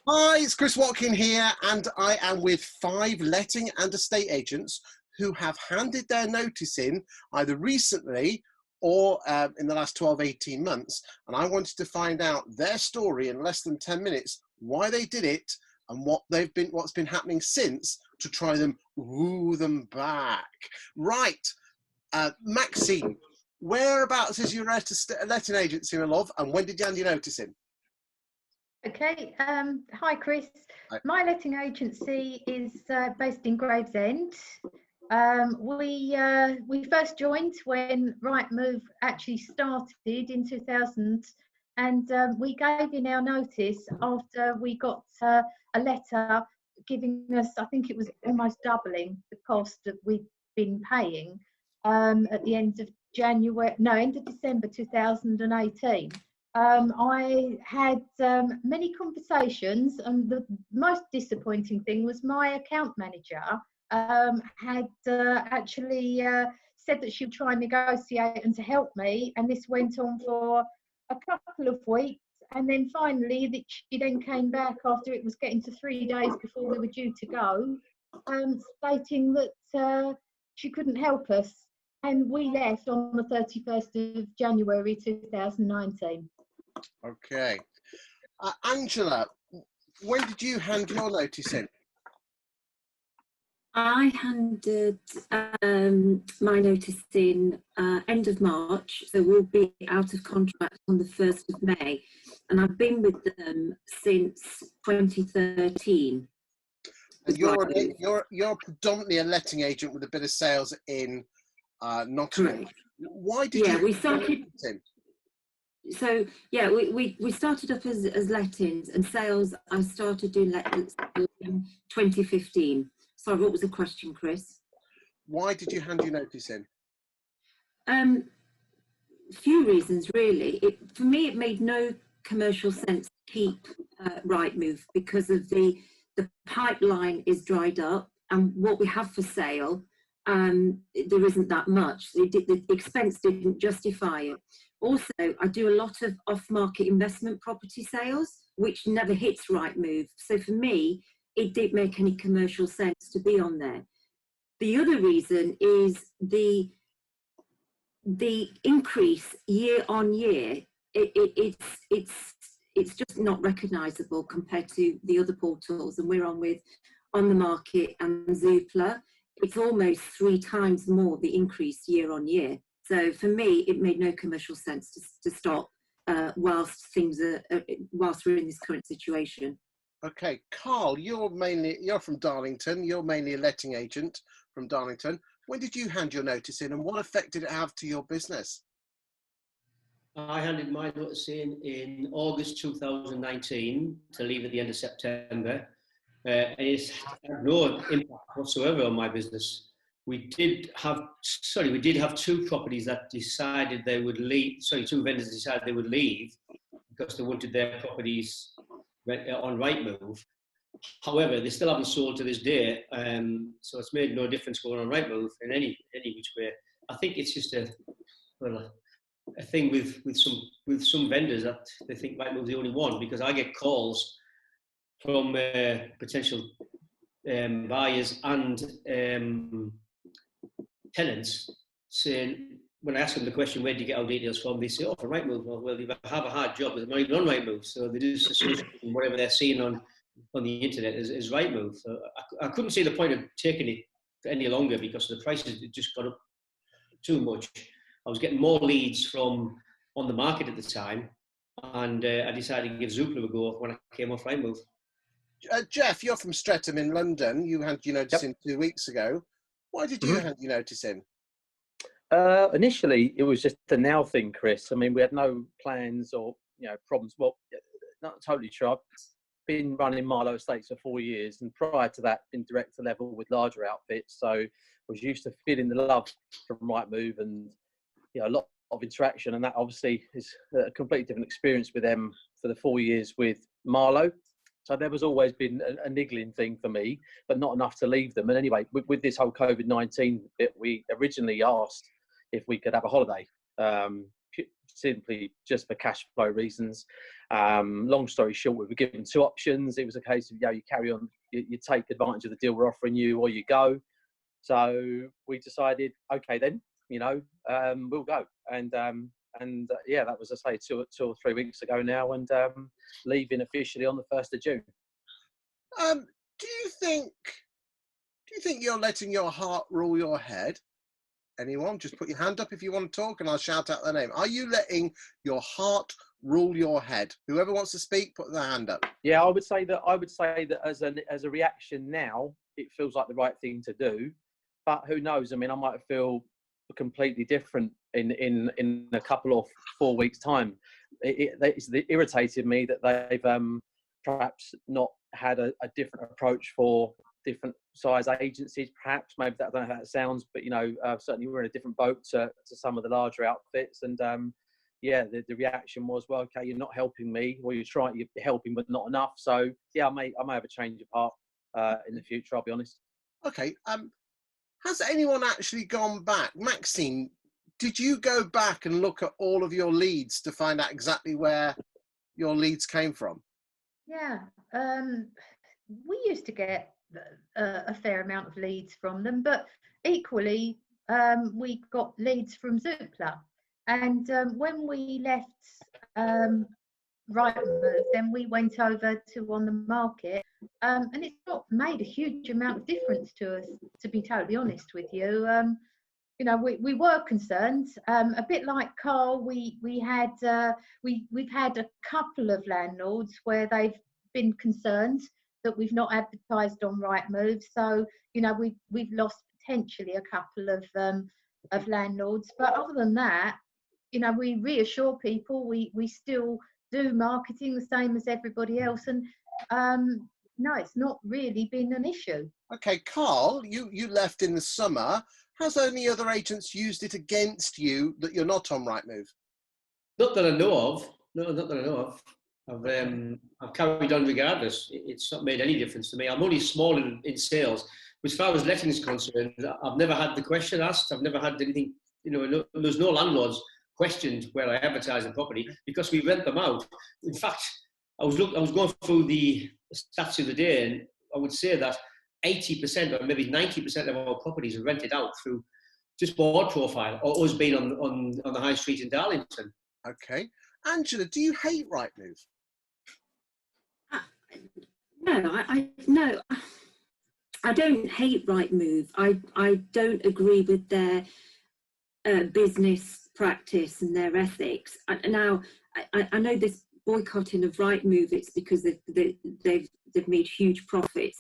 Hi, it's Chris Watkin here, and I am with 5 letting and estate agents who have handed their notice in either recently or in the last 12, 18 months. And I wanted to find out their story in less than 10 minutes, why they did it and what's been happening since to try them woo them back. Right, Maxine, whereabouts is your letting agency, my love, and when did you hand your notice in? Okay, hi Chris. Hi. My letting agency is based in Gravesend. We first joined when Rightmove actually started in 2000, and we gave in our notice after we got a letter giving us, I think it was almost doubling the cost that we'd been paying at the end of December 2018. I had many conversations, and the most disappointing thing was my account manager had actually said that she would try and negotiate and to help me, and this went on for a couple of weeks, and then finally she then came back after it was getting to 3 days before we were due to go, stating that she couldn't help us, and we left on the 31st of January 2019. Okay. Angela, when did you hand your notice in? I handed my notice in end of March, so we'll be out of contract on the 1st of May, and I've been with them since 2013. And you're predominantly a letting agent with a bit of sales in Nottingham. Correct. Why did you? We started. So yeah, we started up as lettings and sales. I started doing lettings in 2015. Sorry, what was the question, Chris? Why did you hand your notice in? Few reasons really. For me, it made no commercial sense to keep Rightmove because of the pipeline is dried up, and what we have for sale, there isn't that much. The expense didn't justify it. Also, I do a lot of off-market investment property sales, which never hits Rightmove. So for me, it didn't make any commercial sense to be on there. The other reason is the increase year on year. It's just not recognisable compared to the other portals, and we're on the market and Zoopla. It's almost 3 times more the increase year on year. So for me, it made no commercial sense to stop whilst we're in this current situation. Okay, Carl, you're from Darlington. You're mainly a letting agent from Darlington. When did you hand your notice in, and what effect did it have to your business? I handed my notice in August 2019 to leave at the end of September. It's had no impact whatsoever on my business. We did have 2 properties that decided they would leave. 2 vendors decided they would leave because they wanted their properties on Rightmove. However, they still haven't sold to this day, so it's made no difference going on Rightmove in any which way. I think it's just a thing with some vendors that they think Rightmove's the only one, because I get calls from potential buyers and tenants saying, when I ask them the question, where do you get our details from? They say, oh, from Rightmove. Well, if I have a hard job, it's not even on Rightmove. So they just associate whatever they're seeing on the internet is Rightmove. So I couldn't see the point of taking it any longer because the prices had just got up too much. I was getting more leads on the market at the time, and I decided to give Zoopla a go when I came off Rightmove. Jeff, you're from Streatham in London. You handed your notice in 2 weeks ago. Why did you hand your notice in? Initially, it was just a now thing, Chris. I mean, we had no plans or problems. Well, not totally true. I've been running Marlow Estates for 4 years, and prior to that, been director level with larger outfits. So I was used to feeling the love from Rightmove and a lot of interaction, and that obviously is a completely different experience with them for the 4 years with Marlow. So there was always been a niggling thing for me, but not enough to leave them. And anyway, with this whole COVID-19 bit, we originally asked if we could have a holiday, simply just for cash flow reasons. Long story short, we were given two options. It was a case of, you carry on, you take advantage of the deal we're offering you, or you go. So we decided, okay then, we'll go. And that was, I say, two or 3 weeks ago now, and leaving officially on the 1st of June. Do you think you're letting your heart rule your head? Anyone? Just put your hand up if you want to talk, and I'll shout out their name. Are you letting your heart rule your head? Whoever wants to speak, put their hand up. Yeah, I would say that as a reaction now, it feels like the right thing to do. But who knows? I mean, I might feel completely different in a couple of 4 weeks' time. It's irritated me that they've perhaps not had a different approach for different size agencies. Perhaps, maybe that, I don't know how that sounds, but certainly we're in a different boat to some of the larger outfits. And the reaction was, well, okay, you're not helping me, or you're helping but not enough. So yeah, I may have a change of heart in the future, I'll be honest. Okay. Has anyone actually gone back? Maxine, did you go back and look at all of your leads to find out exactly where your leads came from? Yeah, we used to get a fair amount of leads from them, but equally we got leads from Zoopla. And when we left Rightmove, then we went over to On the Market, and it's not made a huge amount of difference to us, to be totally honest with you. We were concerned, a bit like Carl. We've had a couple of landlords where they've been concerned that we've not advertised on Rightmove. So we've lost potentially a couple of landlords. But other than that, we reassure people we still do marketing the same as everybody else, and no, it's not really been an issue. Okay, Carl, you left in the summer. Has any other agents used it against you that you're not on Rightmove? Not that I know of. No, not that I know of. I've carried on regardless. It's not made any difference to me. I'm only small in sales. As far as letting is concerned, I've never had the question asked. I've never had anything, there's no landlords questioned where I advertise the property, because we rent them out. In fact, I was going through the stats of the day, and I would say that 80% or maybe 90% of our properties are rented out through just board profile or us being on the high street in Darlington. Okay. Angela, do you hate Rightmove? No, I don't hate Rightmove. I don't agree with their business practice and their ethics. I know this boycotting of Rightmove, it's because they've made huge profits.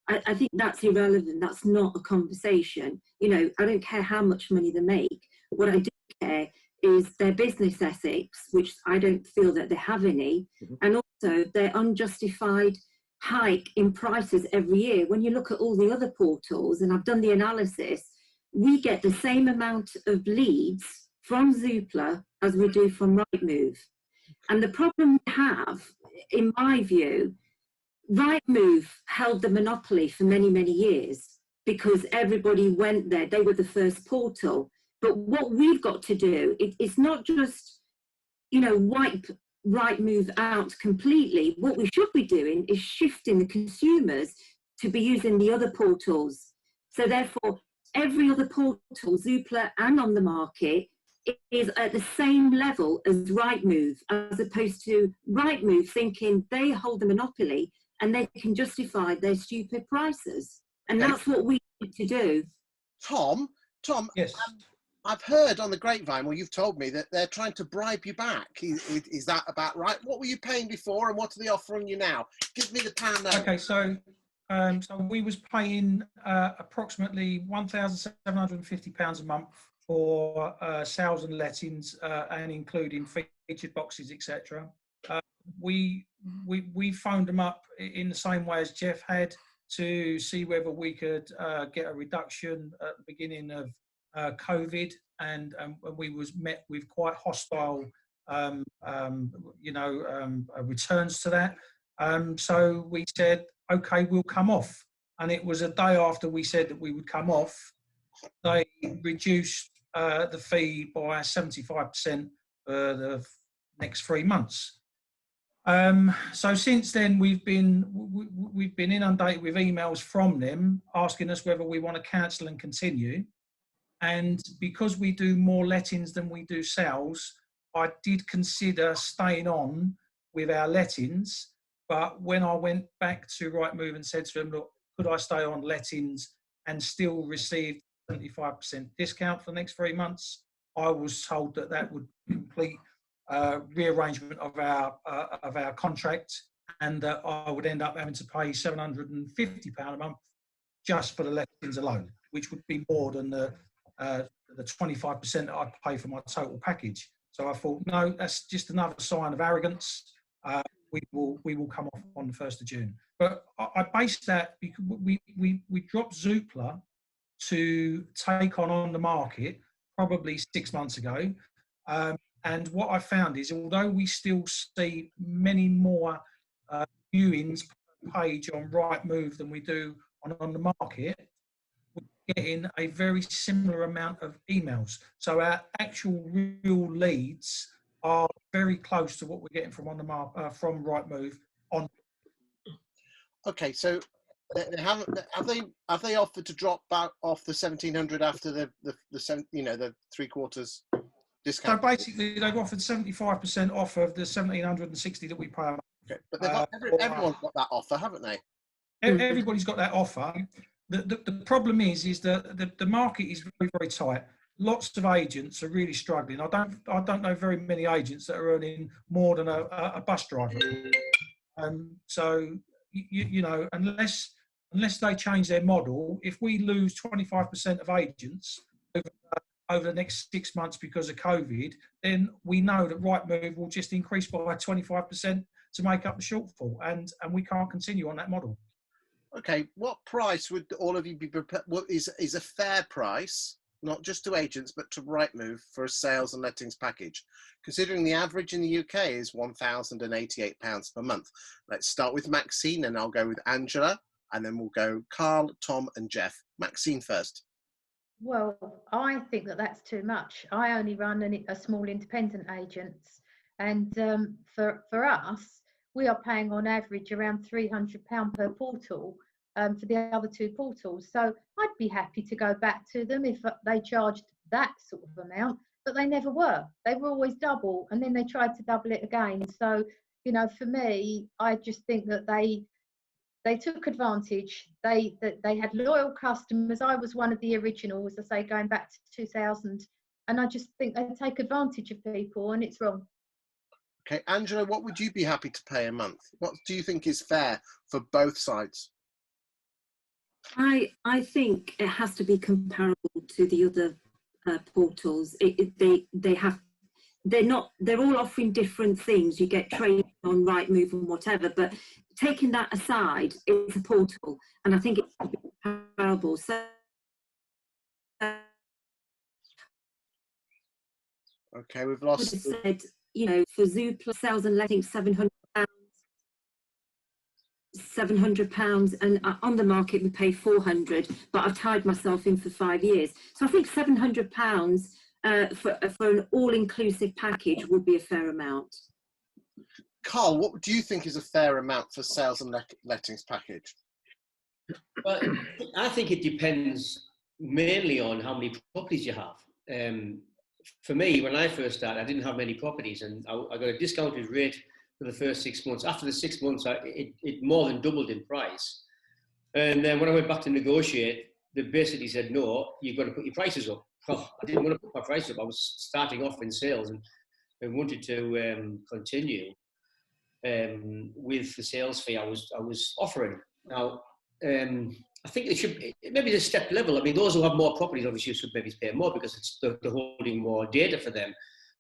I think that's irrelevant. That's not a conversation. I don't care how much money they make. What I do care is their business ethics, which I don't feel that they have any, and also their unjustified hike in prices every year. When you look at all the other portals, and I've done the analysis, we get the same amount of leads from Zoopla as we do from Rightmove. And the problem we have, in my view, Rightmove held the monopoly for many, many years because everybody went there. They were the first portal. But what we've got to do, it's not just, wipe Rightmove out completely. What we should be doing is shifting the consumers to be using the other portals. So therefore, every other portal, Zoopla and On the Market, is at the same level as Rightmove, as opposed to Rightmove thinking they hold the monopoly and they can justify their stupid prices. And that's what we need to do. Tom, yes. I've heard on the grapevine, well, you've told me that they're trying to bribe you back. Is that about right? What were you paying before, and what are they offering you now? Give me the pound note. Okay, so we was paying approximately £1,750 a month for sales and lettings, and including featured boxes, etc. We phoned them up in the same way as Jeff had to see whether we could get a reduction at the beginning of COVID, and we was met with quite hostile returns to that. So we said, okay, we'll come off. And it was a day after we said that we would come off, they reduced the fee by 75% the next 3 months. So since then, we've been inundated with emails from them asking us whether we want to cancel and continue. And because we do more lettings than we do sales, I did consider staying on with our lettings. But when I went back to Rightmove and said to them, look, could I stay on lettings and still receive 75% discount for the next 3 months, I was told that that would complete rearrangement of our contract, and that I would end up having to pay £750 a month just for the lettings alone, which would be more than the 25% that I'd pay for my total package. So I thought, no, that's just another sign of arrogance. We will come off on the 1st of June. But I based that because we dropped Zoopla to take on the market probably 6 months ago. And what I found is, although we still see many more viewings per page on Rightmove than we do on the market, we're getting a very similar amount of emails. So our actual real leads are very close to what we're getting from from Rightmove on. Okay, so have they offered to drop back off the 1,700 after the 3/4 discount? So basically, they've offered 75% off of the 1,760 that we pay. Okay, but everyone's got that offer, haven't they? Everybody's got that offer. The problem is that the market is very, very tight. Lots of agents are really struggling. I don't know very many agents that are earning more than a bus driver. So you know, unless they change their model, if we lose 25% of agents over the next 6 months because of COVID, then we know that Rightmove will just increase by 25% to make up the shortfall, and we can't continue on that model. Okay, what price would all of you be prepared? What is a fair price, not just to agents but to Rightmove, for a sales and lettings package, considering the average in the UK is £1,088 per month? Let's start with Maxine, and I'll go with Angela, and then we'll go Carl, Tom, and Jeff. Maxine first. Well, I think that that's too much. I only run a small independent agent, and for us, we are paying on average around £300 per portal for the other 2 portals. So I'd be happy to go back to them if they charged that sort of amount, but they never were. They were always double, and then they tried to double it again. So, you know, for me, I just think that they took advantage. They had loyal customers. I was one of the originals, as I say, going back to 2000, and I just think they take advantage of people, and it's wrong. Okay, Angela, what would you be happy to pay a month? What do you think is fair for both sides? I think it has to be comparable to the other portals. They're all offering different things. You get training on Rightmove and whatever, but taking that aside, it's a portal, and I think it's comparable. So, okay, we've lost. Said, you know, for Zoopla sales and lettings, £700, and on the market we pay £400, but I've tied myself in for 5 years. So I think £700 for an all-inclusive package would be a fair amount. Carl, what do you think is a fair amount for sales and lettings package? Well, I think it depends mainly on how many properties you have. For me, when I first started, I didn't have many properties, and I got a discounted rate for the first 6 months. After the 6 months, it more than doubled in price. And then when I went back to negotiate, they basically said, no, you've got to put your prices up. Oh, I didn't want to put my prices up. I was starting off in sales and wanted to continue with the sales fee I was offering. Now, I think it should be, maybe the step level. I mean, those who have more properties obviously should maybe pay more because it's they're holding more data for them.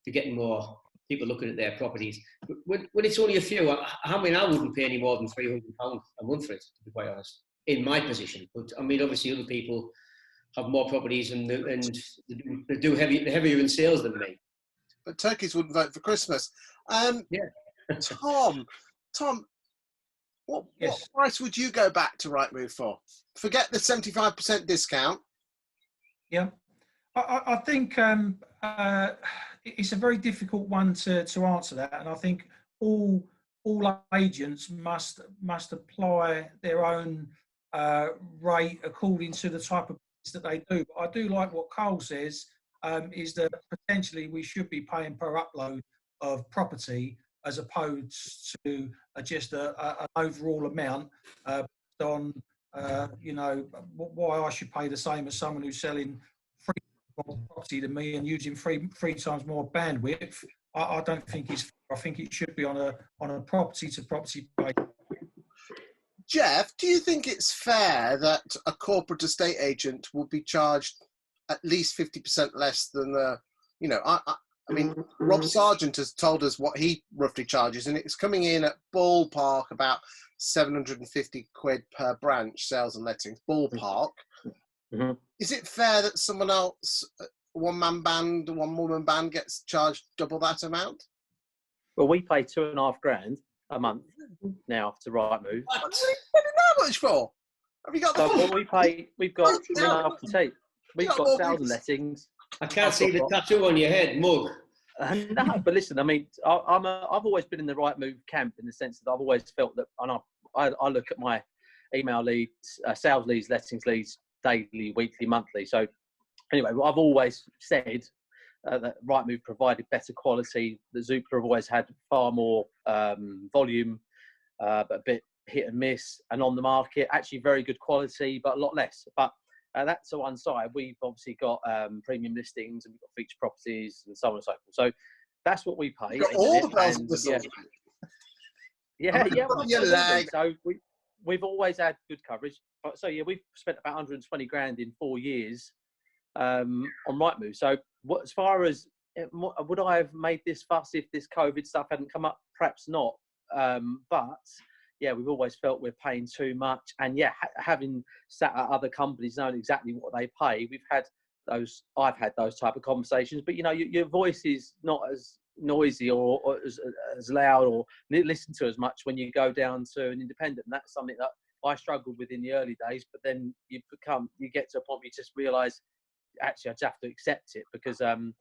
They're getting more people looking at their properties. But when it's only a few, I mean, I wouldn't pay any more than £300 a month for it, to be quite honest, in my position. But I mean, obviously other people have more properties and they do heavier in sales than me. But turkeys wouldn't vote for Christmas. Yeah. Tom, what price would you go back to Rightmove for? Forget the 75% discount. Yeah, I think it's a very difficult one to answer that, and I think all agents must apply their own rate according to the type of business that they do. But I do like what Cole says, is that potentially we should be paying per upload of property as opposed to just an overall amount on why I should pay the same as someone who's selling more property than me and using three times more bandwidth. I don't think it's fair. I think it should be on a property to property basis. Jeff, do you think it's fair that a corporate estate agent will be charged at least 50% less than the, I mean, Rob Sargent has told us what he roughly charges, and it's coming in at ballpark about 750 quid per branch, sales and lettings, ballpark. Mm-hmm. Is it fair that someone else, one-man band, one-woman band, gets charged double that amount? Well, we pay $2,500 a month now to Rightmove. What are you spending that much for? Have you got the well, we've got sales and lettings. I can't see the tattoo on your head, mug. No, but listen, I mean, I've always been in the Rightmove camp in the sense that I've always felt that, and I look at my email leads, sales leads, lettings leads, daily, weekly, monthly. So anyway, I've always said that Rightmove provided better quality. The Zoopla have always had far more volume, but a bit hit and miss, and on the market, actually very good quality, but a lot less. But that's to one side. We've obviously got premium listings, and we've got featured properties, and so on and so forth. So that's what we pay. Got all the bells and whistles. Yeah. So we've always had good coverage. So yeah, we've spent about 120 grand in 4 years on Rightmove. So as far as would I have made this fuss if this COVID stuff hadn't come up? Perhaps not. But yeah, we've always felt we're paying too much. And yeah, having sat at other companies knowing exactly what they pay, I've had those type of conversations. But your voice is not as noisy or as loud or listened to as much when you go down to an independent. And that's something that I struggled with in the early days, but then you get to a point where you just realise, actually, I just have to accept it because you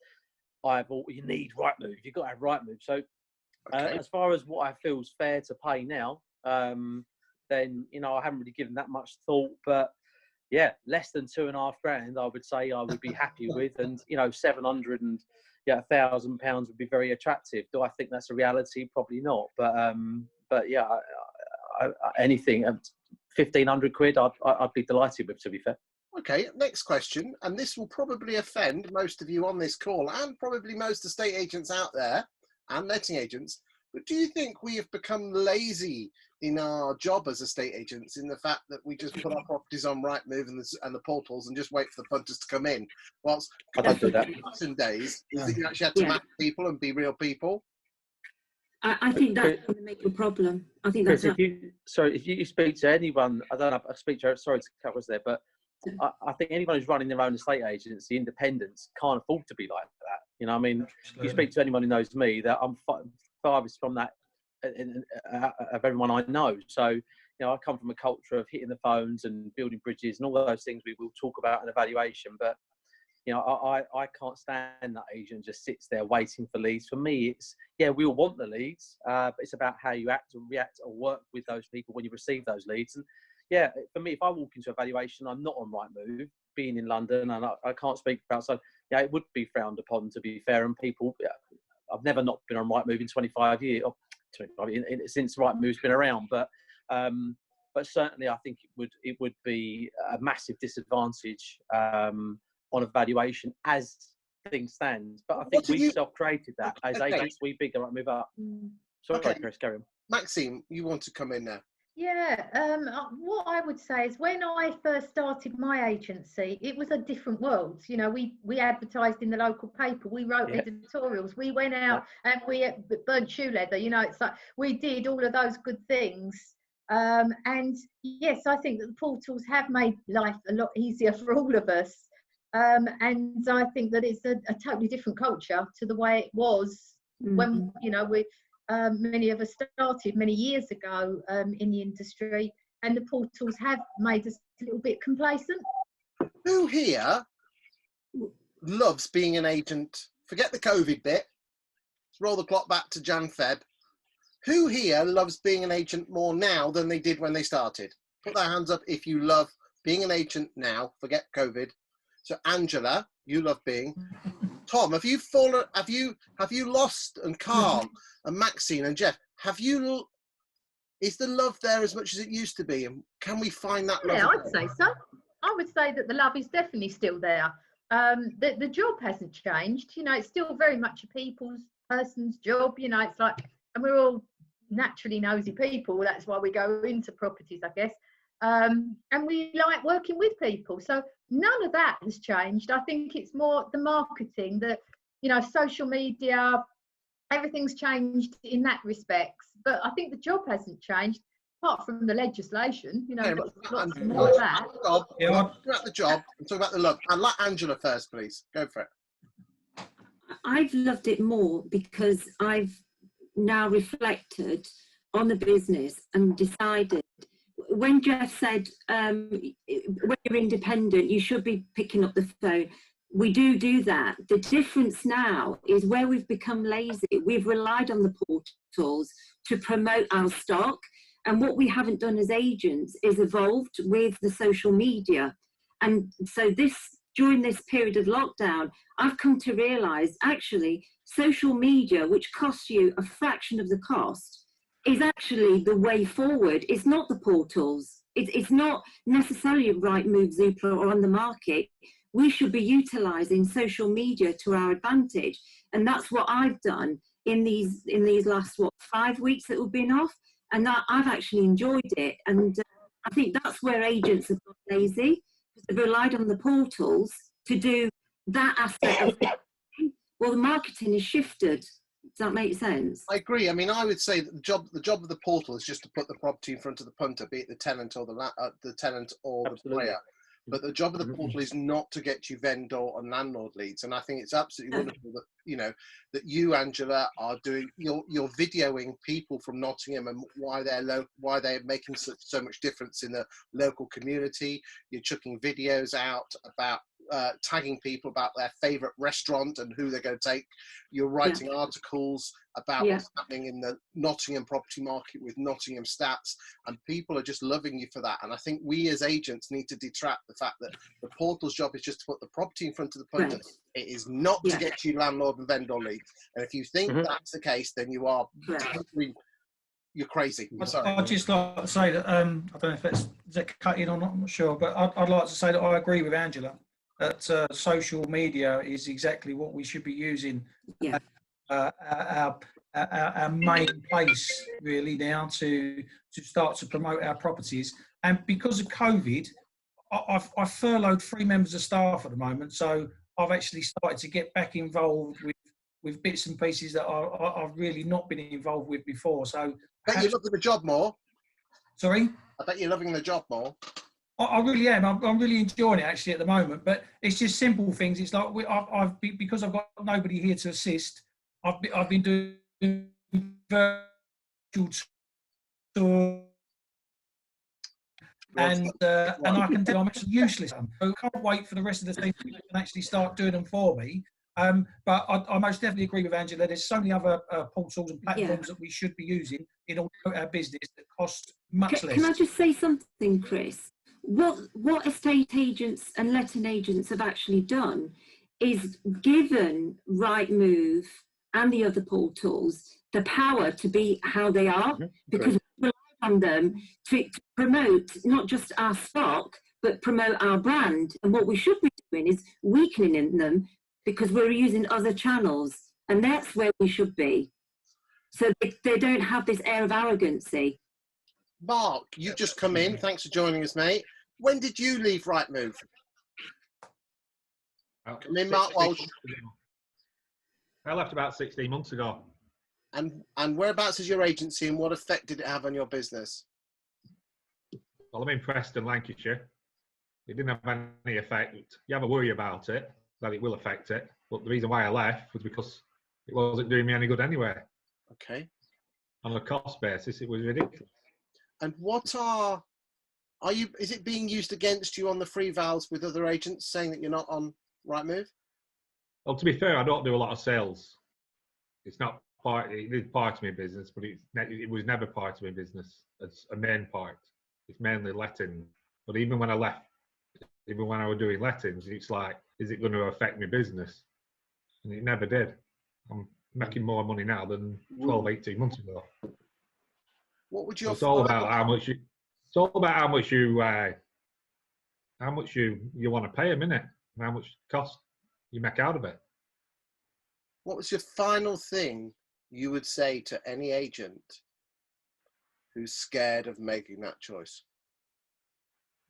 need Rightmove. You've got to have Rightmove. So as far as what I feel is fair to pay now, then I haven't really given that much thought. But yeah, less than £2,500, I would say I would be happy with, and 700 and £1,000 would be very attractive. Do I think that's a reality? Probably not. But yeah, anything 1,500 quid, I'd be delighted with, to be fair. Okay, next question, and this will probably offend most of you on this call and probably most estate agents out there and letting agents, but do you think we have become lazy in our job as estate agents in the fact that we just put our properties on Rightmove and the portals and just wait for the punters to come in? Whilst I don't do that. In days, is that you actually had to match people and be real people? I think that's going to make a problem. I think that's Chris, if you speak to anyone, I don't know, I speak to, sorry to cut us there, but I think anyone who's running their own estate agency, independents, can't afford to be like that. I mean, you speak to anyone who knows me, that I'm farthest from that of everyone I know. So, I come from a culture of hitting the phones and building bridges and all those things we will talk about in evaluation. But, I can't stand that agent just sits there waiting for leads. For me, it's, we all want the leads, but it's about how you act or react or work with those people when you receive those leads. And yeah, for me, if I walk into a valuation, I'm not on Rightmove, being in London, and I can't speak about, so yeah, it would be frowned upon, to be fair. And people, I've never not been on Rightmove in 25 years, since Rightmove's been around, but certainly I think it would be a massive disadvantage on a valuation as things stand. But I think we self-created that as agents. We big Rightmove up. Sorry, Chris, carry on. Maxine, you want to come in now? Yeah, what I would say is when I first started my agency, it was a different world. We advertised in the local paper, we wrote editorials, we went out and we burnt shoe leather. It's like we did all of those good things. And yes, I think that the portals have made life a lot easier for all of us. And I think that it's a totally different culture to the way it was when, many of us started many years ago in the industry, and the portals have made us a little bit complacent. Who here loves being an agent forget the COVID bit. Let's roll the clock back to Jan Feb. Who here loves being an agent more now than they did when they started? Put their hands up if you love being an agent now. Forget COVID. So Angela, you love being. Tom, have you fallen? Have you lost? And Carl and Maxine and Jeff, have you? Is the love there as much as it used to be? And can we find that love? Yeah, I'd say so. I would say that the love is definitely still there. The job hasn't changed. You know, it's still very much a person's job. You know, it's like, and we're all naturally nosy people. That's why we go into properties, I guess. And we like working with people. So none of that has changed. I think it's more the marketing, that, you know, social media, everything's changed in that respect. But I think the job hasn't changed, apart from the legislation. You know, Yeah, lots more of that. Talk about the job and talk about the love. I'd like Angela first, please. Go for it. I've loved it more because I've now reflected on the business and decided, when Jeff said, when you're independent, you should be picking up the phone. We do that. The difference now is where we've become lazy. We've relied on the portals to promote our stock. And what we haven't done as agents is evolved with the social media. And so during this period of lockdown, I've come to realise, actually, social media, which costs you a fraction of the cost, is actually the way forward. It's not the portals. It's not necessarily Rightmove, Zoopla or on the market. We should be utilising social media to our advantage. And that's what I've done in these last, 5 weeks that we've been off. And that I've actually enjoyed it. And I think that's where agents have got lazy, because they've relied on the portals to do that aspect of it. Well, the marketing is shifted. Does that make sense? I agree. I mean, I would say that the job of the portal is just to put the property in front of the punter, be it the tenant or the tenant or Absolutely. the buyer. But the job of the portal is not to get you vendor and landlord leads. And I think it's absolutely wonderful that, you know, that you, Angela, are doing, you're videoing people from Nottingham and why they're making so much difference in the local community. You're chucking videos out about tagging people about their favourite restaurant and who they're going to take. You're writing articles about what's happening in the Nottingham property market with Nottingham stats, and people are just loving you for that. And I think we as agents need to detract the fact that the portal's job is just to put the property in front of the punter. Right. It is not to get you landlord and vendor leads. And if you think that's the case, then you are you're crazy. I'd just like to say that, I don't know if is that cut in or not, I'm not sure, but I'd like to say that I agree with Angela that social media is exactly what we should be using. Our main place really now to start to promote our properties. And because of COVID, I've furloughed 3 members of staff at the moment, so I've actually started to get back involved with bits and pieces that I've really not been involved with before. So I bet you're loving the job more. Sorry? I bet you're loving the job more. I really am. I'm really enjoying it actually at the moment. But it's just simple things. It's like because I've got nobody here to assist. I've been doing virtual tours, and I can tell I'm actually useless. So I can't wait for the rest of the team to actually start doing them for me. But I most definitely agree with Angela. There's so many other portals and platforms that we should be using in order to our business that cost much less. Can I just say something, Chris? What estate agents and letting agents have actually done is given Rightmove and the other portals the power to be how they are, because we rely on them to promote not just our stock, but promote our brand. And what we should be doing is weakening them, because we're using other channels, and that's where we should be. So they don't have this air of arrogancy. Mark, you've just come in. Thanks for joining us, mate. When did you leave Rightmove? Come in, Mark Walsh. I left about 16 months ago. And whereabouts is your agency, and what effect did it have on your business? Well, I'm in Preston, Lancashire. It didn't have any effect. You have a worry about it, that it will affect it. But the reason why I left was because it wasn't doing me any good anyway. Okay. On a cost basis, it was ridiculous. And what is it being used against you on the free vals with other agents saying that you're not on Rightmove? Well, to be fair, I don't do a lot of sales. It's not part. It is part of my business, but it was never part of my business as a main part. It's mainly letting. But even when I left, even when I was doing lettings, it's like, is it going to affect my business? And it never did. I'm making more money now than 12, 18 months ago. What would your It's all about how much you. It's all about how much you want to pay them, innit? And how much cost you make out of it. What was your final thing you would say to any agent who's scared of making that choice?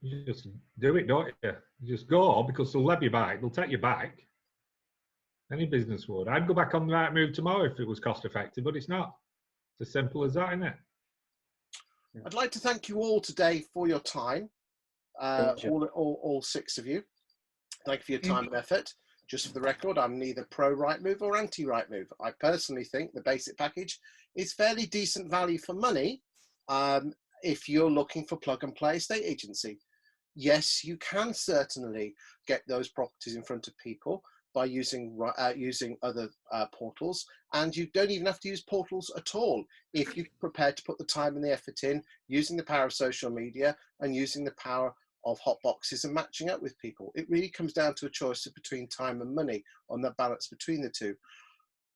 You just do it, don't you? You just go, because they'll let you back. They'll take you back. Any business would. I'd go back on the Rightmove tomorrow if it was cost effective, but it's not. It's as simple as that, isn't it? I'd like to thank you all today for your time, all 6 of you. Thank you for your time and effort. Just for the record, I'm neither pro Rightmove or anti Rightmove. I personally think the basic package is fairly decent value for money if you're looking for plug and play estate agency. Yes, you can certainly get those properties in front of people by using other portals, and you don't even have to use portals at all if you're prepared to put the time and the effort in, using the power of social media and using the power of hot boxes and matching up with people. It really comes down to a choice between time and money, on the balance between the two.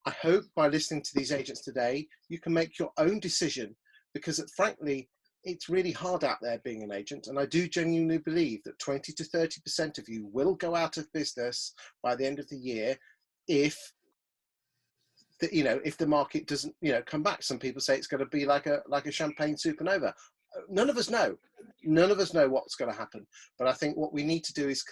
I hope by listening to these agents today, you can make your own decision, because frankly, it's really hard out there being an agent. And I do genuinely believe that 20 to 30% of you will go out of business by the end of the year if the market doesn't, come back. Some people say it's going to be like a champagne supernova. None of us know. None of us know what's going to happen. But I think what we need to do is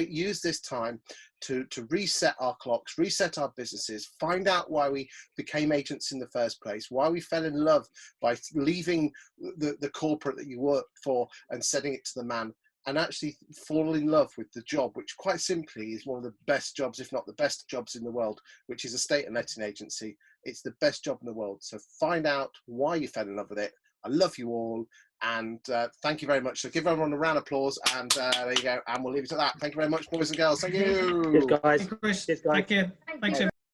use this time to reset our clocks, reset our businesses, find out why we became agents in the first place, why we fell in love by leaving the corporate that you worked for and setting it to the man, and actually fall in love with the job, which quite simply is one of the best jobs, if not the best jobs in the world, which is a estate and letting agency. It's the best job in the world. So find out why you fell in love with it. I love you all, and thank you very much. So give everyone a round of applause, and there you go, and we'll leave it at that. Thank you very much, boys and girls. Thank you. Cheers, guys. Hey, Chris. Cheers, guys. Take care. Thanks, everyone.